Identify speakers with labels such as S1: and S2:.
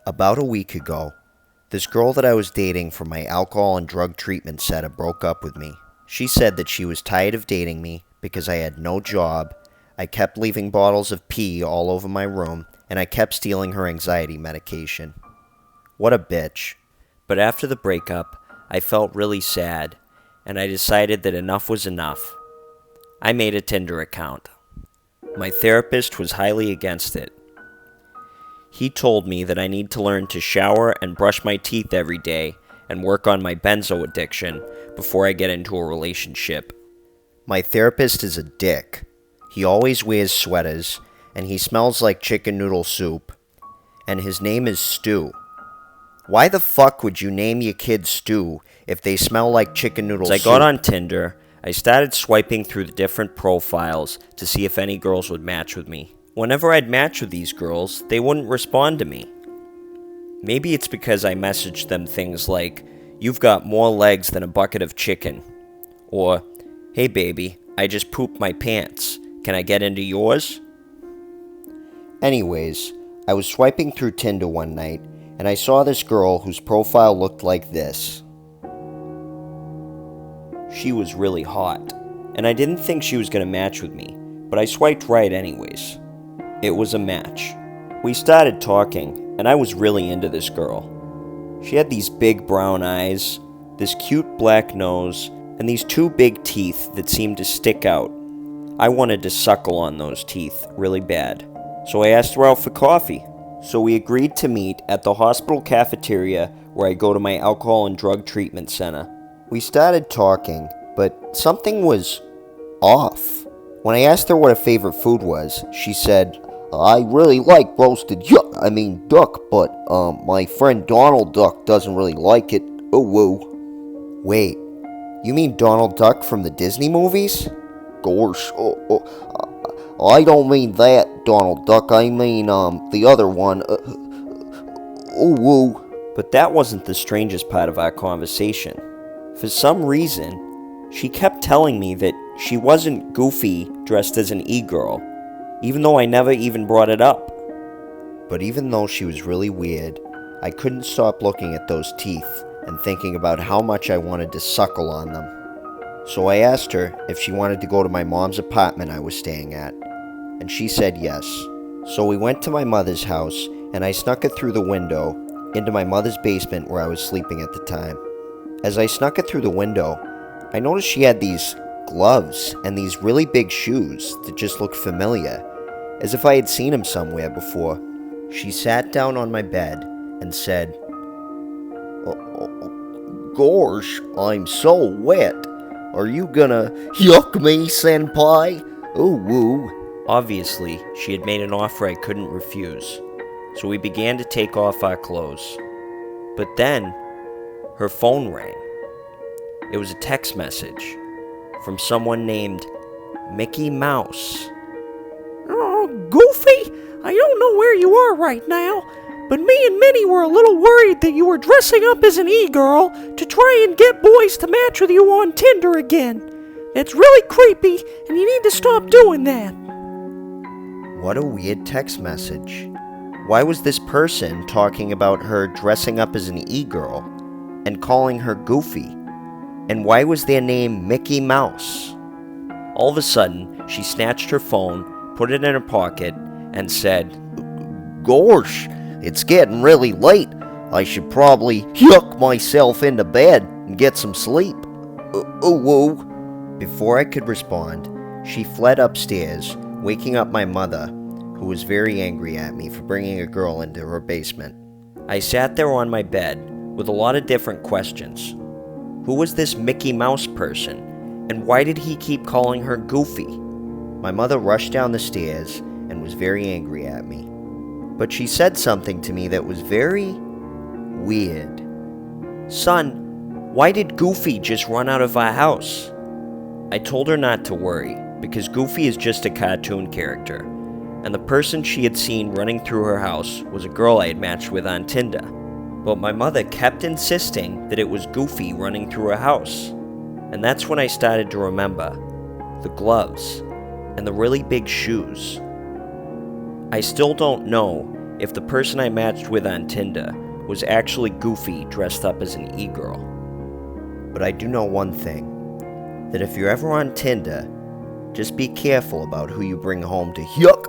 S1: About a week ago, this girl that I was dating from my alcohol and drug treatment center broke up with me. She said that she was tired of dating me because I had no job, I kept leaving bottles of pee all over my room, and I kept stealing her anxiety medication. What a bitch. But after the breakup, I felt really sad, and I decided that enough was enough. I made a Tinder account. My therapist was highly against it. He told me that I need to learn to shower and brush my teeth every day and work on my benzo addiction before I get into a relationship. My therapist is a dick. He always wears sweaters, and he smells like chicken noodle soup, and his name is Stu. Why the fuck would you name your kid Stu if they smell like chicken noodle soup? As I got on Tinder, I started swiping through the different profiles to see if any girls would match with me. Whenever I'd match with these girls, they wouldn't respond to me. Maybe it's because I messaged them things like, "You've got more legs than a bucket of chicken," or, "Hey baby, I just pooped my pants. Can I get into yours?" Anyways, I was swiping through Tinder one night, and I saw this girl whose profile looked like this. She was really hot, and I didn't think she was going to match with me, but I swiped right anyways. It was a match. We started talking, and I was really into this girl. She had these big brown eyes, this cute black nose, and these two big teeth that seemed to stick out. I wanted to suckle on those teeth really bad, so I asked her out for coffee. So we agreed to meet at the hospital cafeteria where I go to my alcohol and drug treatment center. We started talking, but something was off. When I asked her what her favorite food was, she said, "I really like roasted duck, but my friend Donald Duck doesn't really like it. Oh, woo." Wait, you mean Donald Duck from the Disney movies? Gosh, I don't mean that Donald Duck, I mean the other one. Oh, woo. But that wasn't the strangest part of our conversation. For some reason, she kept telling me that she wasn't Goofy dressed as an e-girl, even though I never even brought it up. But even though she was really weird, I couldn't stop looking at those teeth and thinking about how much I wanted to suckle on them. So I asked her if she wanted to go to my mom's apartment I was staying at, and she said yes. So we went to my mother's house, and I snuck it through the window into my mother's basement where I was sleeping at the time. As I snuck it through the window, I noticed she had these gloves and these really big shoes that just looked familiar, as if I had seen them somewhere before. She sat down on my bed and said, "Gosh, I'm so wet. Are you gonna yuck me, senpai? Ooh, woo." Obviously, she had made an offer I couldn't refuse, so we began to take off our clothes. But then, her phone rang. It was a text message from someone named Mickey Mouse.
S2: "Oh, Goofy, I don't know where you are right now, but me and Minnie were a little worried that you were dressing up as an e-girl to try and get boys to match with you on Tinder again. That's really creepy, and you need to stop doing that."
S1: What a weird text message. Why was this person talking about her dressing up as an e-girl and calling her Goofy? And why was their name Mickey Mouse? All of a sudden, she snatched her phone, put it in her pocket, and said, "Gosh, it's getting really late. I should probably yuck myself into bed and get some sleep. Woo." Before I could respond, she fled upstairs, waking up my mother, who was very angry at me for bringing a girl into her basement. I sat there on my bed with a lot of different questions. Who was this Mickey Mouse person, and why did he keep calling her Goofy? My mother rushed down the stairs and was very angry at me. But she said something to me that was very weird. "Son, why did Goofy just run out of our house?" I told her not to worry, because Goofy is just a cartoon character, and the person she had seen running through her house was a girl I had matched with on Tinder. But my mother kept insisting that it was Goofy running through her house, and that's when I started to remember the gloves and the really big shoes. I still don't know if the person I matched with on Tinder was actually Goofy dressed up as an e-girl. But I do know one thing, that if you're ever on Tinder, just be careful about who you bring home to Hyuck.